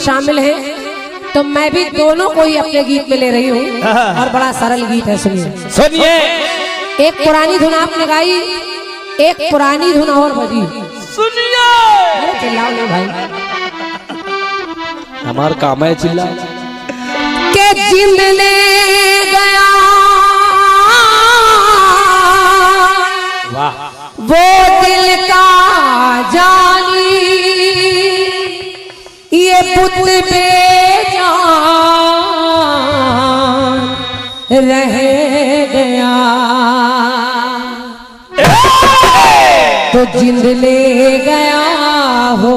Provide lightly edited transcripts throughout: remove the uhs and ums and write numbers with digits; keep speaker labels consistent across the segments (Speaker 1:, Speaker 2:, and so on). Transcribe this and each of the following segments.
Speaker 1: शामिल हैं, तो मैं भी दोनों को ही अपने गीत में ले रही हूँ और बड़ा सरल गीत है। सुनिए
Speaker 2: सुनिए।
Speaker 1: एक पुरानी धुन आपने गाई, एक पुरानी धुन और बजी।
Speaker 2: सुनिए।
Speaker 1: अरे चिल्लाओ नहीं भाई,
Speaker 2: हमारा काम है चिल्ला
Speaker 1: के जिंद ले गया
Speaker 2: वाह
Speaker 1: वो दिल का जानी, ये पुत बेजान रह गया, तो जिंद ले गया हो।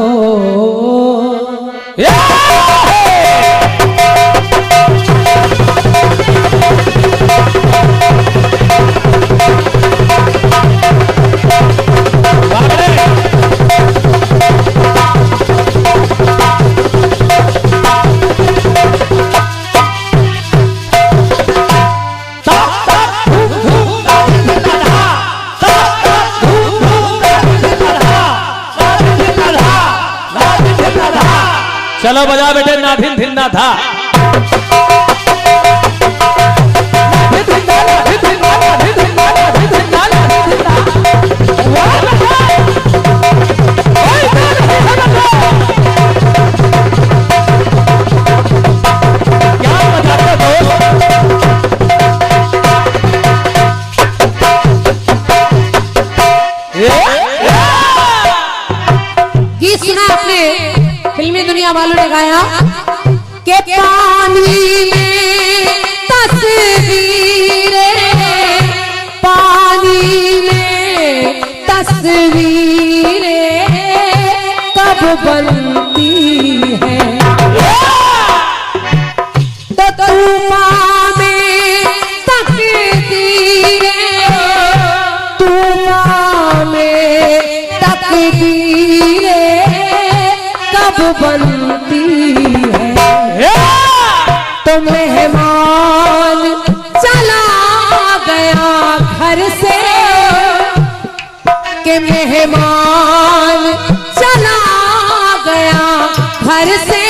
Speaker 2: चलो बजा बेटे ना धिन धिन ना था।
Speaker 1: गीत सुना आपने, फिल्मी दुनिया वालों ने गाया के पानी में तस्वीरें, पानी में तस्वीरें कब बनती है, तो तूफान में तकदीरें, तूफान में तकदीरें कब बनती है, तो मेहमान चला गया घर से, के मेहमान चला गया घर से,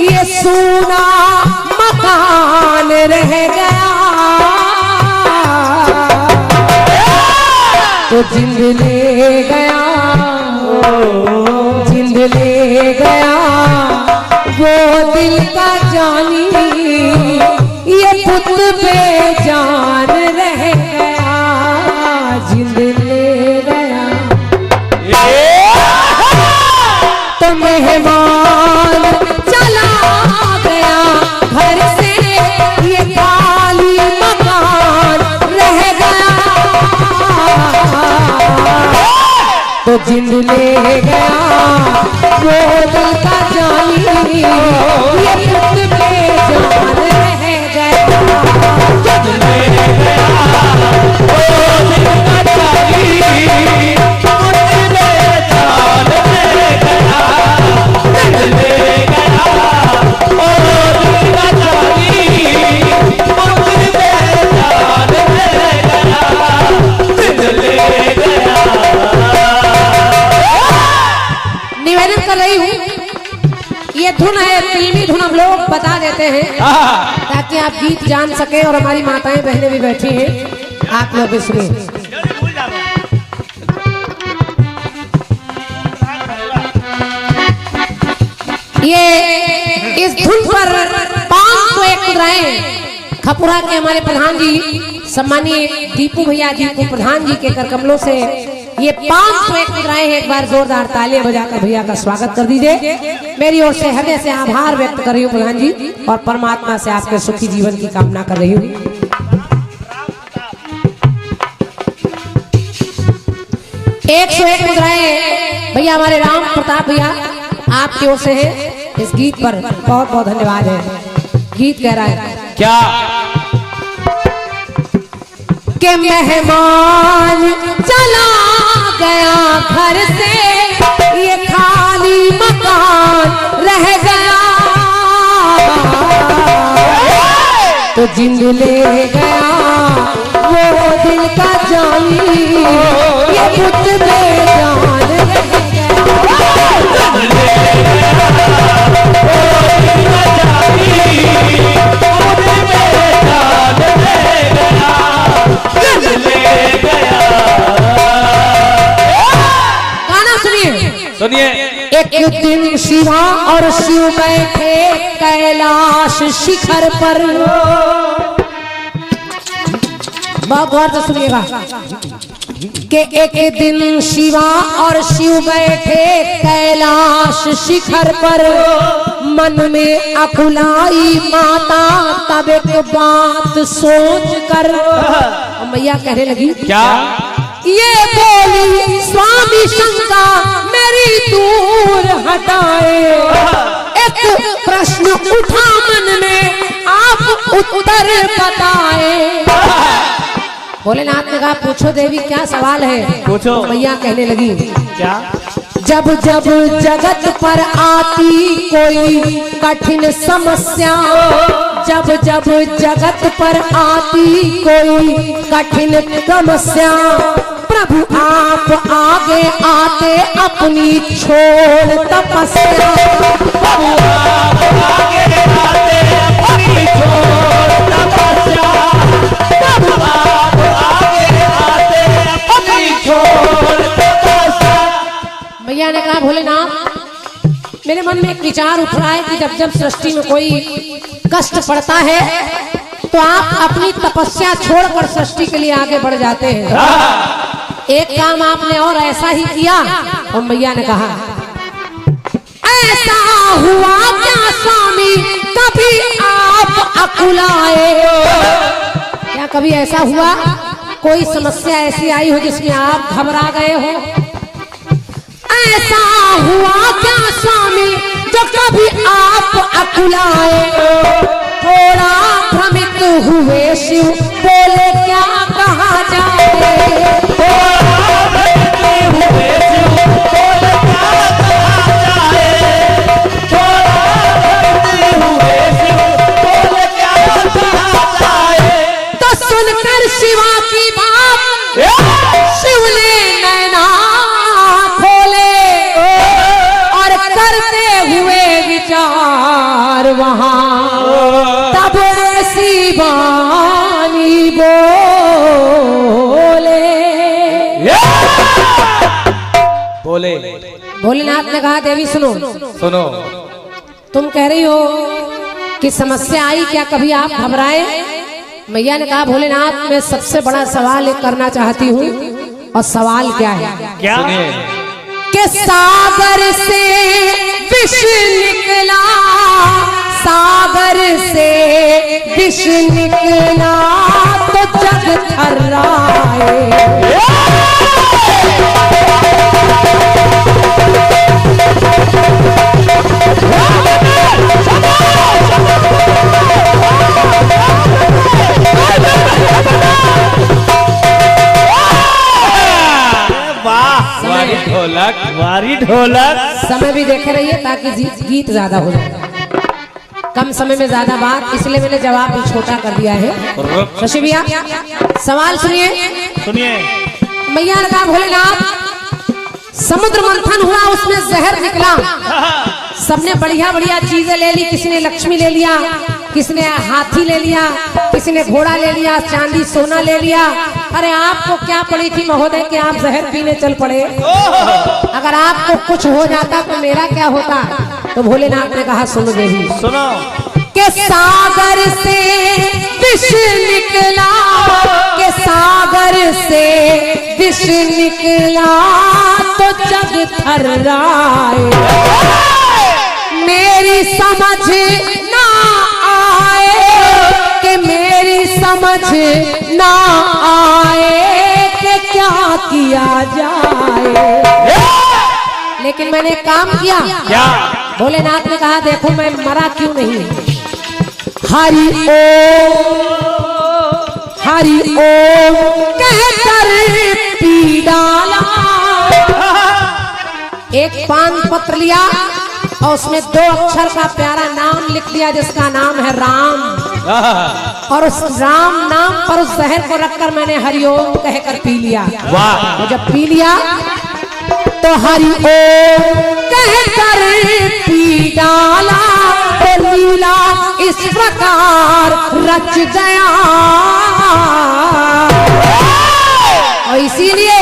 Speaker 1: ये सूना मकान रह गया, तो जिंद ले गया, जिंद ले गया वो दिल का जानी, ये पुत बेजान रह गया, जिंद ले गया, तो मेहमान चला गया घर से, ये खाली मकान रह गया, तो जिंद ले गया वो दिल का जानी, ये पुत बेजान रह गया, जिंद ले गया वो दिल का जानी, पुत बेजान रह गया, जिंद ले गया वो दिल का जानी, पुत बेजान रह गया, जिंद ले गया। निवेदन कर रही हूँ, ये धुन है फिल्मी धुन, हम लोग बता देते हैं ताकि आप गीत जान सके, और हमारी माताएं बहनें भी बैठी हैं, आप लोग इसमें ये इस धुन पर 501 मुद्राएं खपुरा के हमारे प्रधान जी सम्मानीय दीपू भैया जी को प्रधान जी के कर कमलों से ये 501 मुद्राएं हैं। एक बार जोरदार तालियां बजाकर भैया का स्वागत कर दीजिए। मेरी ओर से हृदय से आभार व्यक्त कर रही हूँ प्रधान जी, और परमात्मा से आपके सुखी जीवन की कामना कर रही हूँ। 101 मुद्राएं भैया हमारे राम प्रताप भैया आपकी ओर से है। इस गीत पर बहुत बहुत धन्यवाद है। गीत कह रहा है
Speaker 2: क्या
Speaker 1: के मेहमान चला गया घर से, ये खाली मकान रह गया, तो जिंद ले गया वो दिल का जानी, ये पुत बेजान रह गया। एक दिन शिवा और शिव बैठे कैलाश शिखर पर। बहुत गौर से सुनिएगा कि एक दिन शिवा और शिव बैठे कैलाश शिखर पर। मन में अकुलाई माता तब एक बात सोच कर मैया कहने लगी,
Speaker 2: क्या?
Speaker 1: ये बोली स्वामी शंका मेरी दूर हटाए। एक प्रश्न उठा मन में आप उत्तर बताए। भोलेनाथ ने कहा पूछो देवी क्या सवाल है?
Speaker 2: पूछो।
Speaker 1: मैया कहने लगी,
Speaker 2: क्या?
Speaker 1: जब जब जगत पर आती कोई कठिन समस्या, जब जब जगत पर आती कोई कठिन समस्या, प्रभु आप आगे आते अपनी छोड़ तपस्या।
Speaker 2: प्रभु आप आगे आते अपनी छोड़ तपस्या। प्रभु आप आगे आते अपनी छोड़ तपस्या।
Speaker 1: मैया ने कहा भोलेनाथ मेरे मन में एक विचार उठ रहा है कि जब जब सृष्टि में कोई कष्ट पड़ता है तो आप अपनी तपस्या छोड़कर सृष्टि के लिए आगे बढ़ जाते हैं। एक काम आपने और ऐसा ही किया। और मैया ने कहा ऐसा हुआ क्या स्वामी कभी आप अकुलाए? क्या कभी ऐसा हुआ कोई समस्या ऐसी आई हो जिसमें आप घबरा गए हो? ऐसा हुआ क्या स्वामी जो कभी आप अकुलाए? थोड़ा भ्रमित हुए शिव बोले क्या कहा जाए?
Speaker 2: थोड़ा भ्रमित हुए शिव बोले क्या कहा जाए? थोड़ा भ्रमित हुए शिव बोले क्या कहा जाए?
Speaker 1: तो सुनकर शिवा की बात शिव ने नैना करते हुए विचार वहां तब ऐसी वाणी
Speaker 2: बोले।
Speaker 1: भोलेनाथ ने कहा देवी सुनो
Speaker 2: सुनो।
Speaker 1: तुम कह रही हो कि समस्या आई क्या कभी आप घबराए? मैया ने कहा भोलेनाथ मैं सबसे बड़ा सवाल एक करना चाहती हूँ। और सवाल क्या है?
Speaker 2: क्या?
Speaker 1: कि सागर से विष निकला, सागर से विष निकला तो जग थर्राए।
Speaker 2: ढोलक वारी ढोलक।
Speaker 1: समय भी देखे रहिए ताकि गीत ज्यादा हो जाए। कम समय में ज्यादा बात, इसलिए मैंने जवाब भी छोटा कर दिया है। शशि भैया सवाल सुनिए।
Speaker 2: सुनिए।
Speaker 1: मैया ने कहा भोलेनाथ समुद्र मंथन हुआ उसमें जहर निकला। सबने बढ़िया बढ़िया चीजें ले ली, किसी ने लक्ष्मी ले लिया, किसी ने हाथी ले लिया, किसी ने घोड़ा ले लिया, चांदी सोना ले लिया। अरे आपको क्या पड़ी थी महोदय कि आप जहर पीने चल पड़े? अगर आपको कुछ हो जाता तो मेरा क्या होता? तो भोलेनाथ ने कहा सुनो देवी
Speaker 2: सुनो
Speaker 1: के सागर से विष निकला, के सागर से विष निकला तो जग थर्राए। मेरी समझ ना आए कि मेरी समझ ना आए कि क्या किया जाए। लेकिन मैंने काम किया।
Speaker 2: क्या?
Speaker 1: भोलेनाथ ने कहा देखो मैं मरा क्यों नहीं। हरि ओम हरि ओम कहकर पी डाला। एक पान पत्र लिया और उसमें 2 अक्षर का प्यारा नाम लिख दिया जिसका नाम है राम। और उस राम नाम पर उस जहर को रखकर मैंने हरिओम कहकर पी लिया।
Speaker 2: वाह।
Speaker 1: और जब पी लिया तो हरिओम कहकर पी डाला तो लीला इस प्रकार रच गया। और इसीलिए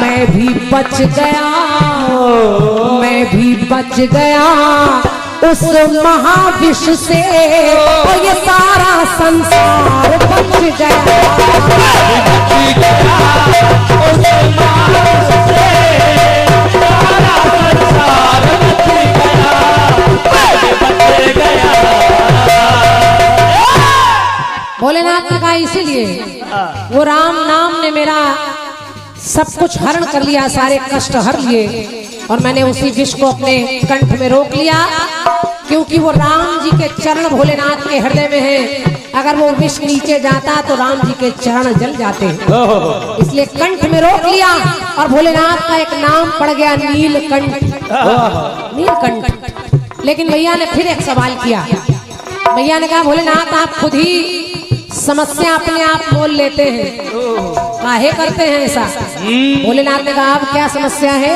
Speaker 1: मैं भी बच गया, मैं भी बच गया उस महाविष से, और ये सारा संसार बच गया। भोलेनाथ ने कहा इसीलिए वो राम नाम ने मेरा सब कुछ हरण कर लिया, सारे कष्ट हर लिए, और मैंने उसी विष को अपने कंठ में रोक लिया, क्योंकि वो राम जी के चरण भोलेनाथ के हृदय में है। अगर वो विष नीचे जाता तो राम जी के चरण जल जाते, इसलिए कंठ में रोक लिया, और भोलेनाथ का एक नाम पड़ गया नीलकंठ। नीलकंठ। लेकिन भैया ने फिर एक सवाल किया। भैया ने कहा भोलेनाथ आप खुद ही समस्या अपने आप मोल लेते हैं, काहे करते हैं ऐसा? भोलेनाथ ने कहा अब क्या समस्या है?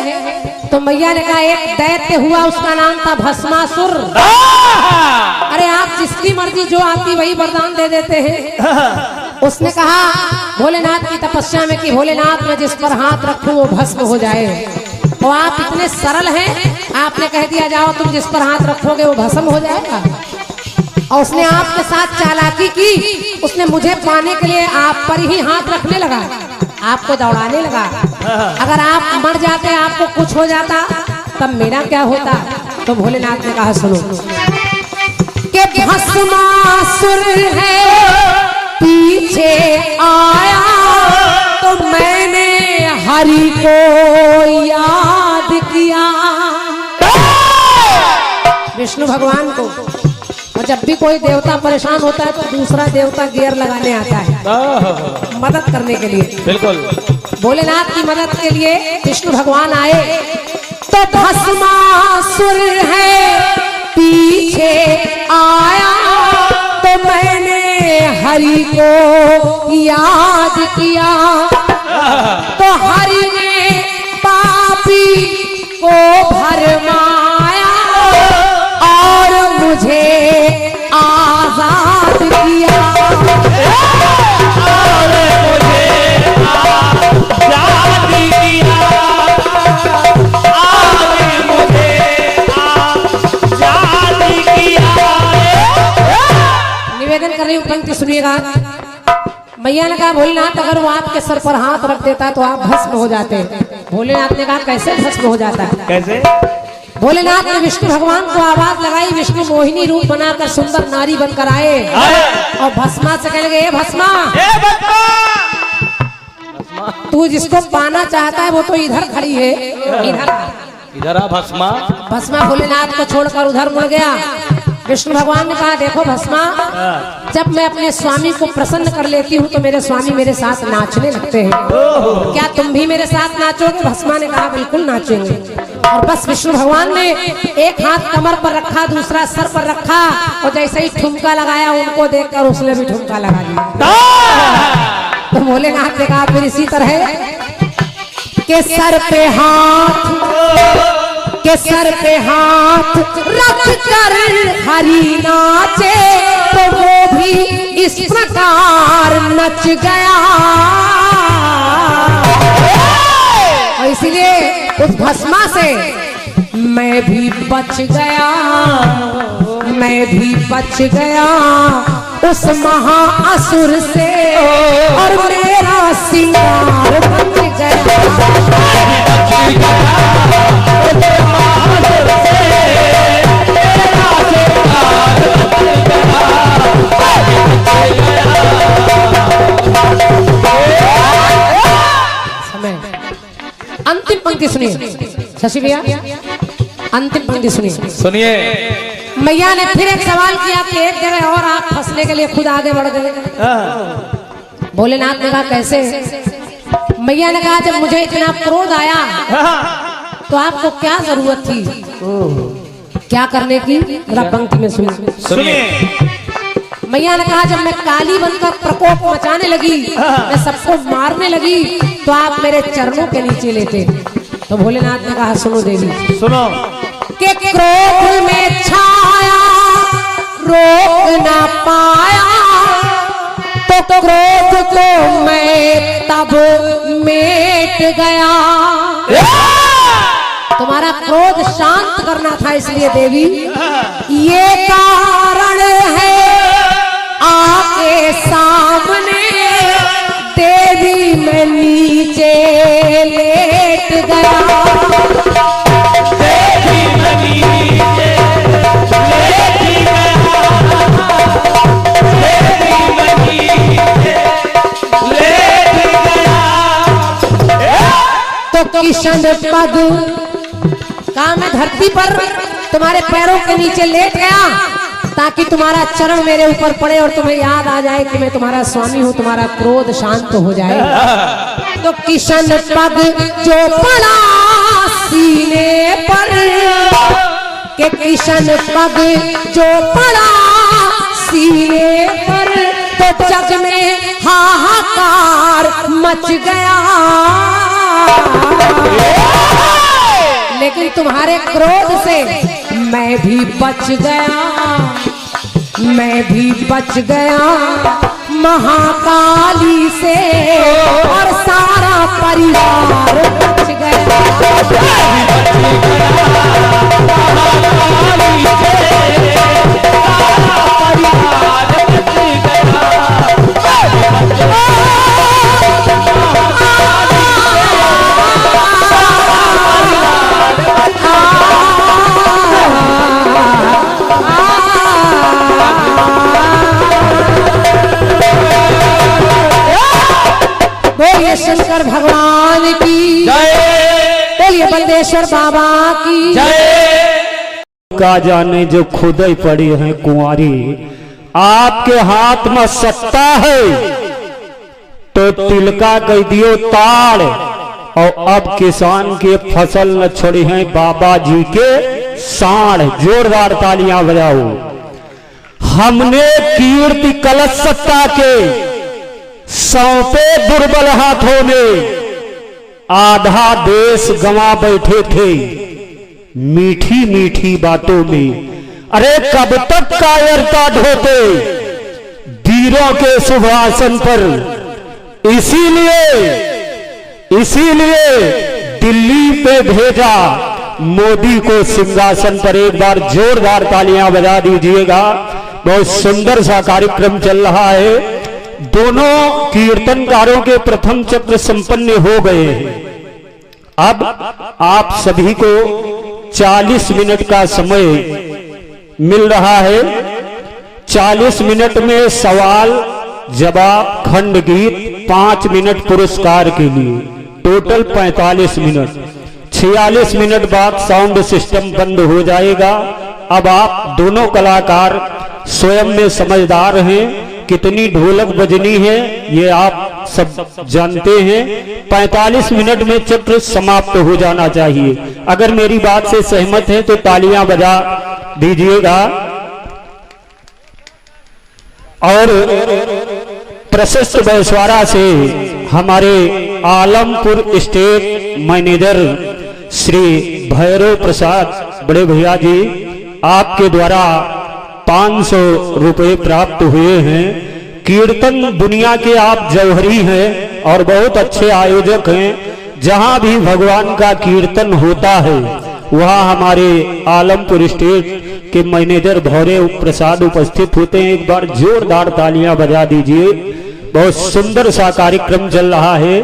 Speaker 1: तो मैया ने कहा एक दैत्य हुआ, उसका नाम था भस्मासुर। अरे आप जिसकी मर्जी जो आती वही वरदान दे देते हैं। उसने कहा भोलेनाथ की तपस्या में कि भोलेनाथ मैं जिस पर हाथ रखूं वो भस्म हो जाए, और आप इतने सरल हैं, आपने कह दिया जाओ तुम जिस पर हाथ रखोगे वो भस्म हो जाएगा। और उसने आपके साथ चालाकी की, उसने मुझे पाने के लिए आप पर ही हाथ रखने लगा, आपको दौड़ाने लगा। अगर आप मर जाते, आपको कुछ हो जाता, तब मेरा क्या होता? तो भोलेनाथ ने कहा सुनो कि भस्मासुर है पीछे आया, तो मैंने हरि को याद किया। विष्णु भगवान को, और जब भी कोई देवता परेशान होता है तो दूसरा देवता गियर लगाने आता है मदद करने के लिए। बिल्कुल भोलेनाथ की मदद के लिए विष्णु भगवान आए। तो भस्मासुर है पीछे आया, तो मैंने हरि को याद किया, तो हरि ने पापी को भरमाया और मुझे आजाद किया। निवेदन कर रही हूँ, पंक्ति सुनिएगा। मैया ने कहा भोलेनाथ अगर वो आपके सर पर हाथ रख देता तो आप भस्म हो जाते। भोलेनाथ ने कहा कैसे भस्म हो जाता है? कैसे? भोलेनाथ ने विष्णु भगवान को आवाज लगाई, विष्णु मोहिनी रूप बनाकर सुंदर नारी बनकर आए, और भस्मा से कहने लगे भस्मा, तू जिसको पाना चाहता है वो तो इधर खड़ी है, इधर आ भस्मा। भस्मा भोलेनाथ को छोड़कर उधर मुड़ गया। विष्णु भगवान ने कहा देखो भस्मा, जब मैं अपने स्वामी को प्रसन्न कर लेती हूँ तो मेरे स्वामी मेरे साथ नाचने लगते हैं, क्या तुम भी मेरे साथ नाचोगे? भस्मा ने कहा बिल्कुल नाचेंगे। और बस विष्णु भगवान ने एक हाथ कमर पर रखा, दूसरा सर पर रखा, और जैसे ही ठुमका लगाया उनको देखकर उसने भी ठुमका लगा लिया। तो भोलेनाथ ने कहा फिर इसी तरह के सर पे हाथ रख कर हरि नाचे, तो वो भी इस प्रकार नच गया। और इसीलिए उस भस्मा से मैं भी बच गया, मैं भी बच गया उस महाअसुर से, और मेरा सिंगार बच गया। अंतिम पंक्ति सुनिए शशि भैया, अंतिम पंक्ति सुनिए। मैया ने फिर एक सवाल किया कि एक जगह और आप फंसने के लिए खुद आगे बढ़ गए। भोलेनाथ ने कहा कैसे? मैया ने कहा जब मुझे इतना क्रोध आया तो आपको क्या जरूरत थी क्या करने की? जरा पंक्ति में सुनिए। मैया ने कहा जब मैं काली बनकर प्रकोप मचाने लगी, मैं सबको मारने लगी, तो आप मेरे चरणों के नीचे लेते। तो भोलेनाथ ने कहा सुनो देवी, सुनो कि क्रोध में छाया रोक ना पाया, तो क्रोध को मैं तब मेट गया। तुम्हारा क्रोध शांत करना था, इसलिए देवी ये कारण है आके सामने देवी मैं नीचे लेट गया।
Speaker 2: देवी मैं नीचे लेट गया, देवी मैं नीचे लेट गया।
Speaker 1: तो किशन पग का मैं धरती पर तुम्हारे पैरों के नीचे लेट गया ताकि तुम्हारा चरण मेरे ऊपर पड़े और तुम्हें याद आ जाए कि मैं तुम्हारा स्वामी हूं, तुम्हारा क्रोध शांत हो जाए। तो किशन पग जो पड़ा सीने पर, के किशन पग जो पड़ा सीने पर, तो जग में हाहाकार मच गया। लेकिन तुम्हारे क्रोध से मैं भी बच गया, मैं भी बच गया महाकाली से, और सारा परिवार बच गया। बोलिए शंकर भगवान की
Speaker 2: जय,
Speaker 1: बोलिए बलदेश्वर बाबा की
Speaker 2: जय।
Speaker 3: का जाने जो खुद ही पड़ी है कुंवारी, आपके हाथ में सत्ता है तो तिलका कह दियो ताड़, और अब किसान की फसल न छोड़ी है बाबा जी के साढ़। जोरदार तालियां बजाओ। हमने कीर्ति कलश सत्ता के सौंपे दुर्बल हाथों में, आधा देश गंवा बैठे थे मीठी मीठी बातों में। अरे कब तक कायरता ढोते वीरों के शुभासन पर। इसीलिए दिल्ली पे भेजा मोदी को सिंहासन पर। एक बार जोरदार तालियां बजा दीजिएगा। बहुत सुंदर सा कार्यक्रम चल रहा है। दोनों कीर्तनकारों के प्रथम चक्र संपन्न हो गए हैं। अब आप सभी को 40 मिनट का समय मिल रहा है। 40 मिनट में सवाल जवाब खंड गीत, 5 मिनट पुरस्कार के लिए, टोटल 45 मिनट। 46 मिनट बाद साउंड सिस्टम बंद हो जाएगा। अब आप दोनों कलाकार स्वयं में समझदार हैं, कितनी ढोलक बजनी है ये आप सब जानते हैं। 45 मिनट में चित्र समाप्त हो जाना चाहिए। अगर मेरी बात से सहमत हैं तो तालियां बजा दीजिएगा। और प्रशस्त बैसवारा से हमारे आलमपुर स्टेट मैनेजर श्री भैरव प्रसाद बड़े भैया जी, आपके द्वारा 500 रुपए प्राप्त हुए हैं। कीर्तन दुनिया के आप जौहरी हैं और बहुत अच्छे आयोजक हैं। जहां भी भगवान का कीर्तन होता है वहां हमारे आलमपुर स्टेट के मैनेजर भैरव प्रसाद उपस्थित होते हैं। एक बार जोरदार तालियां बजा दीजिए। बहुत सुंदर सा कार्यक्रम चल रहा है।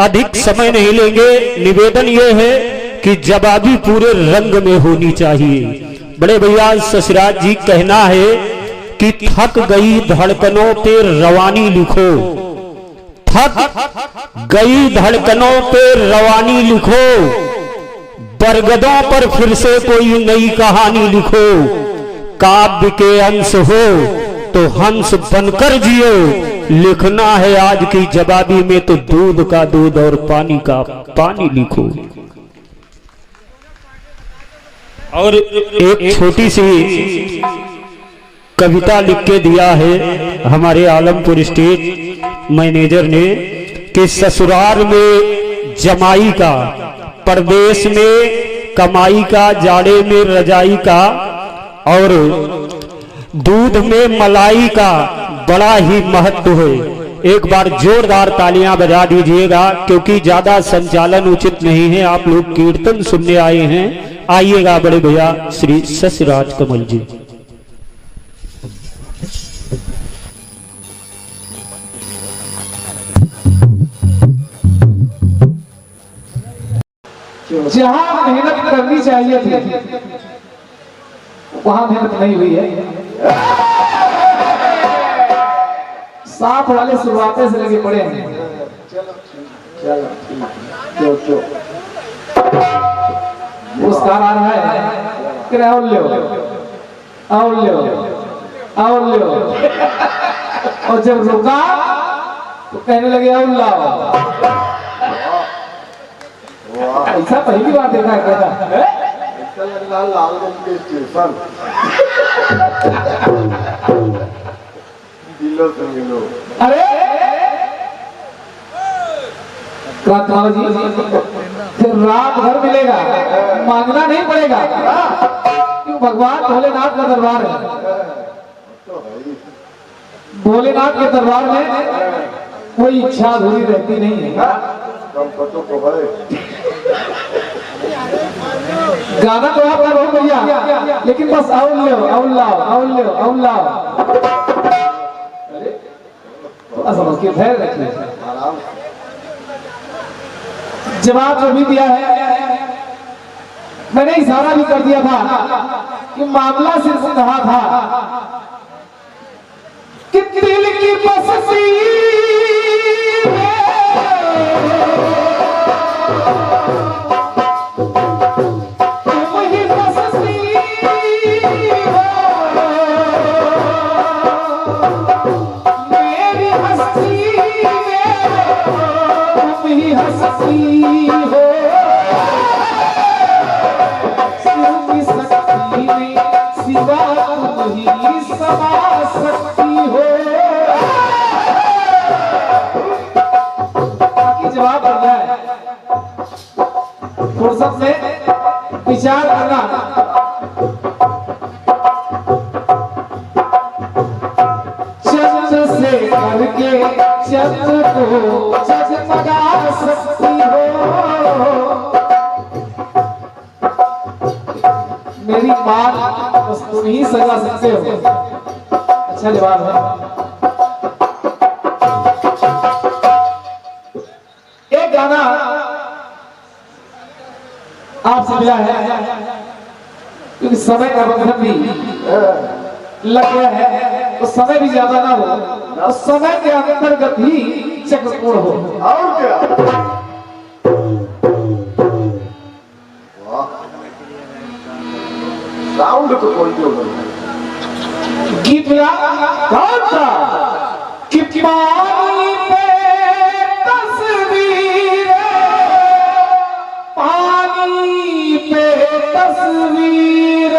Speaker 3: अधिक समय नहीं लेंगे। निवेदन यह है कि जवाबी पूरे रंग में होनी चाहिए। बड़े भैया ससुराज जी कहना है कि थक गई धड़कनों पे रवानी लिखो, थक गई धड़कनों पे रवानी लिखो, बरगदों पर फिर से कोई नई कहानी लिखो। काव्य के अंश हो तो हंस बनकर जियो, लिखना है आज की जवाबी में तो दूध का दूध और पानी का पानी लिखो। और एक छोटी सी कविता लिख के दिया है हमारे आलमपुर स्टेट मैनेजर ने कि ससुराल में जमाई का, परदेश में कमाई का, जाड़े में रजाई का और दूध में मलाई का बड़ा ही महत्व है। एक बार जोरदार तालियां बजा दीजिएगा, क्योंकि ज्यादा संचालन उचित नहीं है। आप लोग कीर्तन सुनने आए हैं। आइएगा बड़े भैया श्री शशिराज कमल जी।
Speaker 2: जहां मेहनत करनी चाहिए थी वहां मेहनत नहीं हुई है। साफ वाले शुरुआते से लगे पड़े हैं। चलो पुरस्कार आ रहा है कि और ले और ले और ले, और जब रुका तो कहने लगे और लाओ। ऐसा पहली बार देखा है
Speaker 4: लालगंज के स्टेशन मिलो।
Speaker 2: अरे क्रांतिलाल जी, फिर रात भर मिलेगा, मांगना नहीं पड़ेगा, क्यों भगवान भोलेनाथ का दरबार है। भोलेनाथ के दरबार में कोई इच्छा अधूरी रहती नहीं है। गाना तो आप कर रहे भैया, लेकिन बस और लो और लाओ और लो और लाओ। तो समझ के धैर्य रखिए। जवाब जो भी दिया है, मैंने इशारा भी कर दिया था कि मामला सिर्फ कहा था कि दिल की बस्ती जवाब बन जाए, फुर्सत से विचार करना। चंद्र से करके चंद्र को जगमगा सकती हो। मेरी बात बस तुम ही सजा सकते हो। अच्छा जवाब है। एक गाना आपसे मिला है, क्योंकि समय का बंधन भी लग गया है, तो समय भी ज्यादा ना हो, और समय के अंतर्गत ही चक्रपूर्ण हो।
Speaker 4: और क्या साउंड तो कोई
Speaker 2: गीत मिला कौन सा कि पानी पे तस्वीर, पानी पे तस्वीर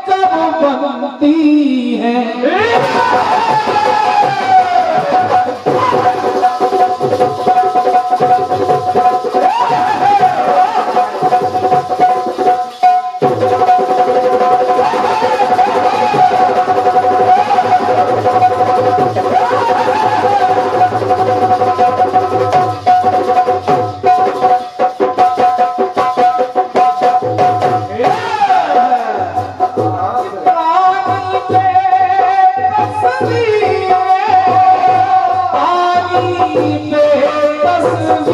Speaker 2: कब बनती है। पानी पे तस्वीर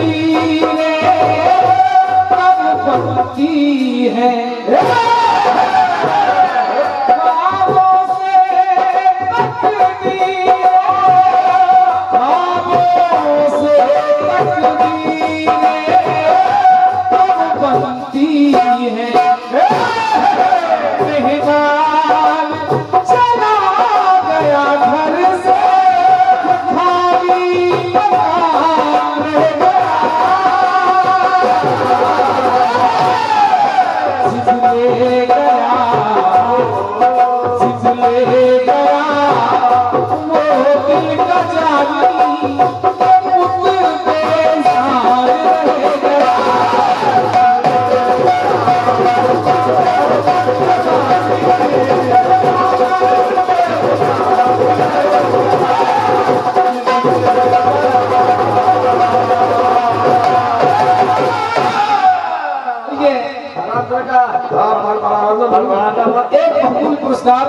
Speaker 2: एक मकबूल पुरस्कार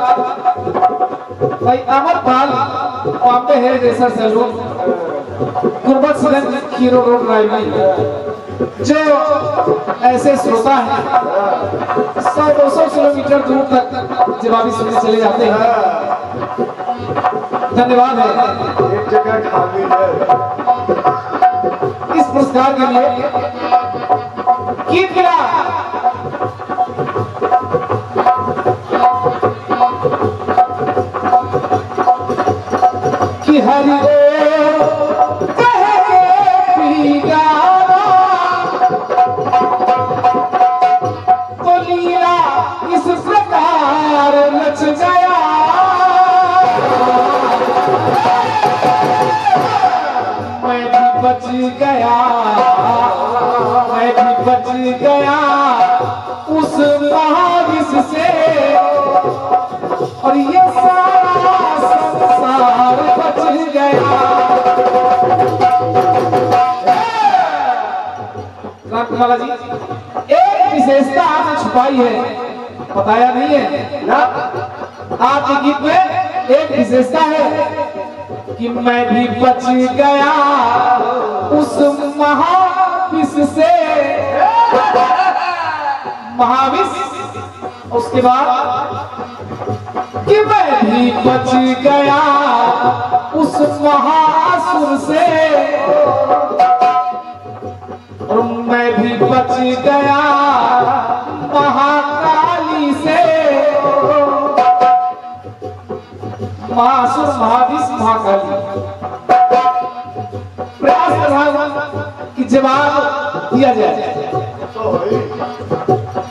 Speaker 2: भाई Amarpal Bombay hairdresser salon Gurbakhshganj Khiro road Raiganj, जो ऐसे श्रोता हैं 100-200 किलोमीटर दूर तक जवाबी सुनने चले जाते हैं। धन्यवाद है।
Speaker 4: एक जगह खाली है।
Speaker 2: इस पुरस्कार के लिए गीत गिरा कि हरि कह के पीगारा तो लीला इस प्रकार नच गया, मैं भी बच गया, मैं भी बच गया उस महाविष से, और ये सारा संसार बच गया। रामकुमार जी, एक विशेषता आपने छुपाई है, बताया नहीं है ना। आपके गीत में एक विशेषता है कि मैं भी बच गया उस महाविष से, महाविष, उसके बाद कि मैं भी बच गया उस महासुर से, और मैं भी बच गया महाकाली से। महासुर, महाविष, महाकाली, प्रयास कर रहा हूं कि जवाब दिया जाए।
Speaker 4: तो भाई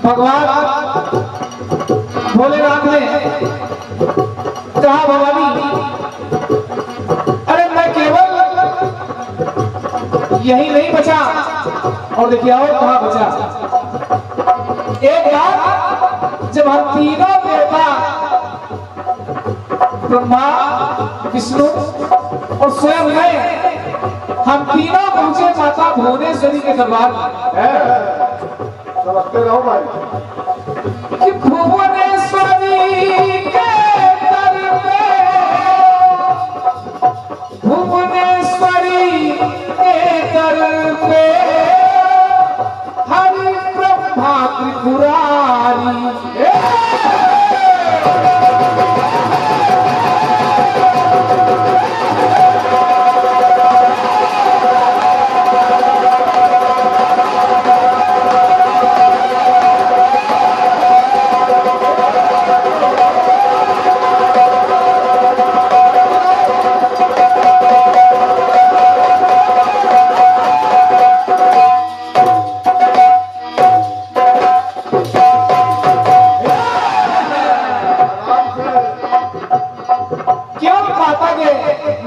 Speaker 2: भगवान भोलेनाथ ने कहा, भवानी अरे मैं केवल यही नहीं बचा, और देखिए और कहाँ बचा। एक बार जब हम तीनों देवता ब्रह्मा, विष्णु और स्वयं मैं, हम तीनों पहुंचे माता भुवनेश्वरी के दरबार में।
Speaker 4: समझते रहो भाई।
Speaker 2: कि भुवनेश्वरी के दर पे, भुवनेश्वरी के दर पे हरि ब्रह्मा त्रिपुरारी,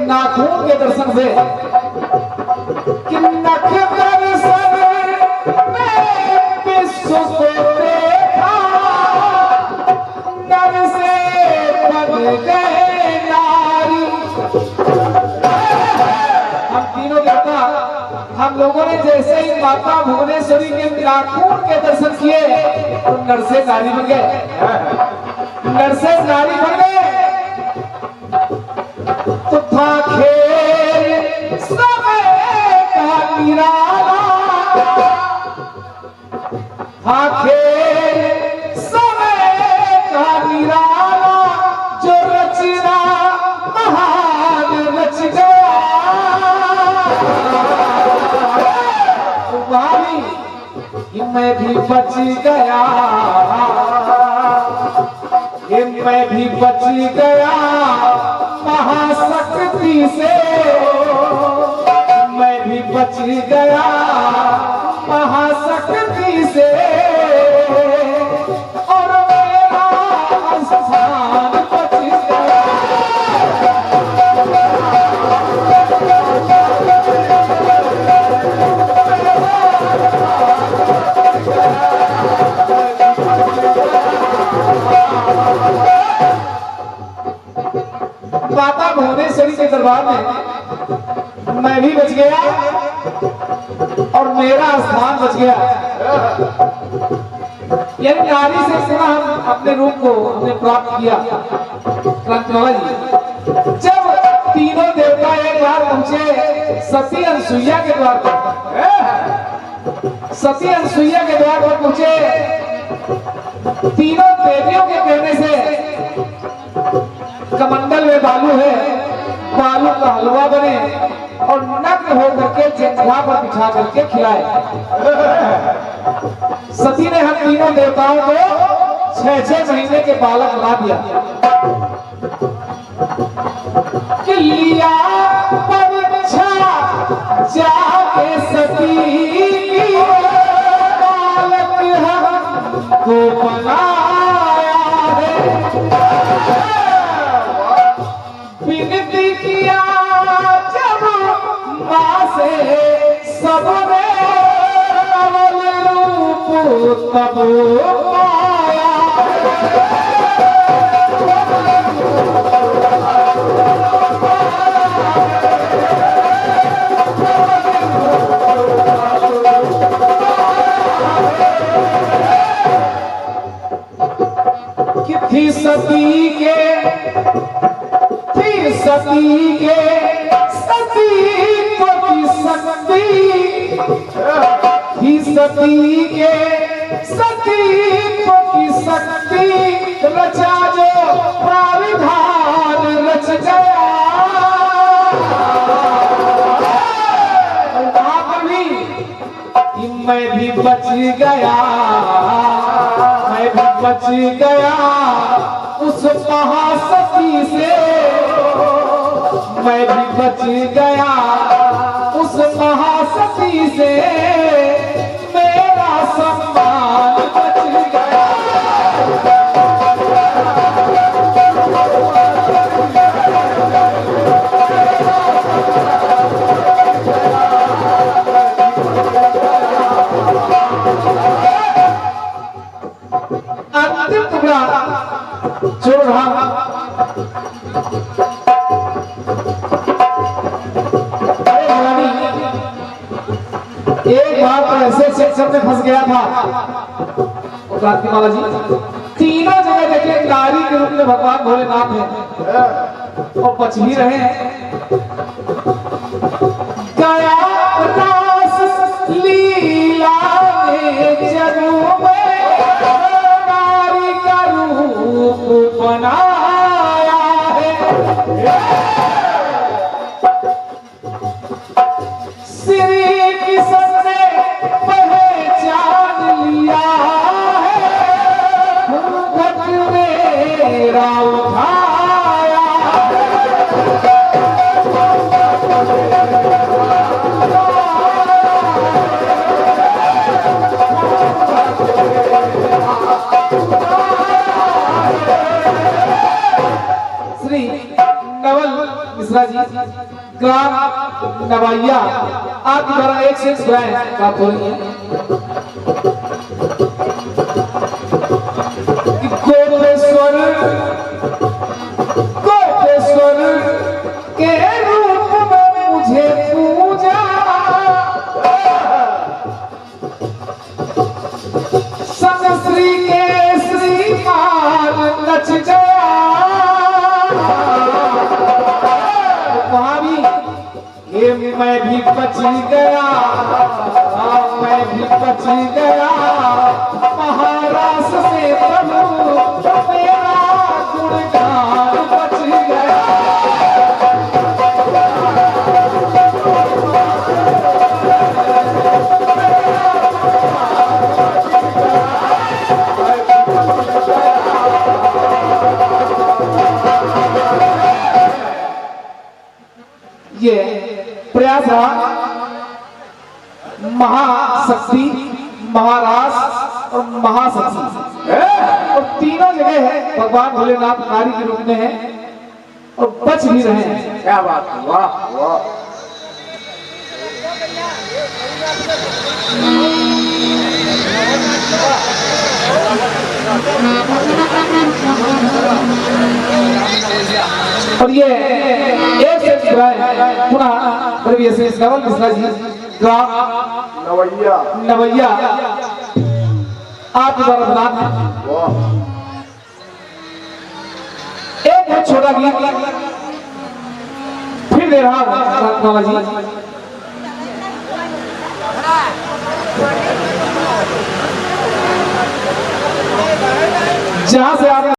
Speaker 2: नाखून के दर्शन से, कि नख दर्शन में विश्व को देखा, नर से बन गए नारी। हम तीनों देवता, हम लोगों ने जैसे ही माता भुवनेश्वरी के नाखून के दर्शन किए तो नर से नारी बन गए, नर से नारी बन गए। तो था खेल समय का निराला, था खेल समय का निराला, जो रचना महान रच गया। तुम्हारी मैं भी बच गया, ये मैं भी बच गया महाशक्ति से, मैं भी बच गया महाशक्ति से, और मेरा स्थान बच गया। माता भुवनेश्वरी के दरबार में मैं भी बच गया और मेरा स्थान बच गया। यानी नारी से पुनः हम अपने रूप को हमने प्राप्त किया। क्रांतिमाला जी, जब तीनों देवता एक बार पहुंचे सती अनसुईया के द्वार पर, सती अनसुईया के द्वार पर पहुंचे, तीनों देवियों के कहने से कमंडल में बालू है, बालू का हलवा बने और नग्न होकर के जंगला पर बिछा करके खिलाए। सती ने हम तीनों देवताओं को 6-6 महीने के बालक बना दिया। कि लिया परीक्षा जाके सती की बालक हमको बनाया है, विनती किया जब माँ से सबने नवल रूप तब पाया। थी सती के सतीत्व की शक्ति, थी सती के सतीत्व की शक्ति, रचा जो प्राविधान रच गया। वहां पर भी कि मैं भी बच गया, मैं भी बच गया उस महासती से, मैं भी बच गया उस महासती से, मेरा सम्मान बच गया। अंतिम टुकड़ा जो रहा, एक बार तो ऐसे सेक्शन में फंस गया था क्रांतिमाला जी, तीनों जगह देखे नारी के रूप में भगवान भोलेनाथ है और बच भी रहे हैं। गया रास लीला में जरूर में नारी का रूप बनाया है, श्री कृष्ण ने पहचान लिया है, घूंघट मेरा उठाया। श्री नवल मिश्रा जी, ग्राम नवैया, आपके द्वारा एक से सुनाए बात हो रही है। गोपेश्वर गोपेश्वर के रूप में मुझे पूजा, संग श्री के श्रीमान नच गया। वहां भी ये मैं भी बच गया, मैं भी बच गया महाराज से प्रभु, मेरा गुणगान बच गया। ये प्रयास रहा महाशक्ति, महाराज और महाशक्ति, और तीनों जगह है भगवान भोलेनाथ नारी के रूप में है और बच भी रहे हैं।
Speaker 4: क्या बात है, वाह वाह।
Speaker 2: और ये एक से पुनः नवल मिश्रा जी, ग्राम
Speaker 4: नवैया
Speaker 2: नवैया, आपके द्वारा प्रदान है।
Speaker 4: वाह
Speaker 2: एक है छोटा गीत फिर दे रहा हूं मामा जी। जहां से आप